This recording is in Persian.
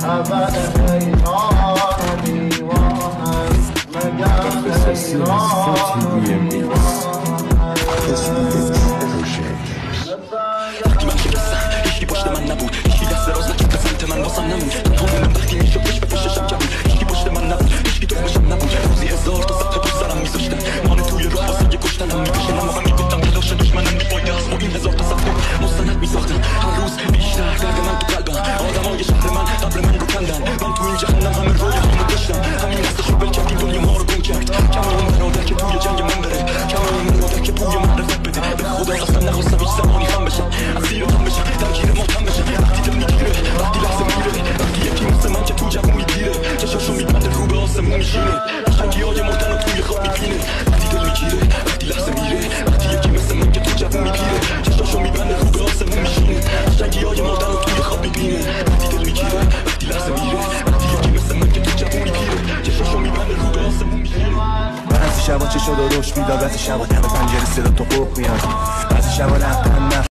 وقتی من شکستم هیچی پشت من نبود، هیچی دست راز نکرد به سمت من واسم نموند. تمومم وقتی میشد پشت به پشتشم جمعون، هیچی پشت من نبود، هیچی دنبشم نبود. روزی هزار تا صفحه پشت سرم میذاشتن، مان توی راه واسه کشتنم میکشنم. واقعا میگفتم تلاش دشمنم میفایده است، با این هزار تا صفحه مستند میساختم. هر روز بیشتر درد من تو قلبم، آدمای شهر من قبل من رو کندن. من تو این جهنم همه رویامو داشتم، همین دستشو ول کرد این دنیا ما رو گم کرد. کم اون برادر که توی جنگ من بره، کم اون برادر که بوی معرفت بده. به خدا اصلا نخواستم هیچ زمانی خم بشم، اسیر غم بشم، درگیر ماتم بشم. وقتی دل میگیره، وقتی لحظه میره، وقتی یکی مثل من که تو جوون میگیره، چشاشو میبنده رو به آسمون میشینه، قشنگی‌های مردن رو توی خواب میبینه. وقتی دل میگیره، وقتی لحظه میره، وقتی یکی مثل من که تو جوون میگیره، چشاشو میبنده رو به آسمون میشینه، قشنگی‌های مردن رو توی خواب میبینه. وقتی دل میگیره، وقتی لحظه میره، وقتی یکی مثل من که تو جوون میگیره، چشاشو میبنده رو به آسمون میشینه. بعضی شبا چشا درشت میداد، بعضی شبا دم پنجره صدا تو خوب میاد، بعضی شبا رفتن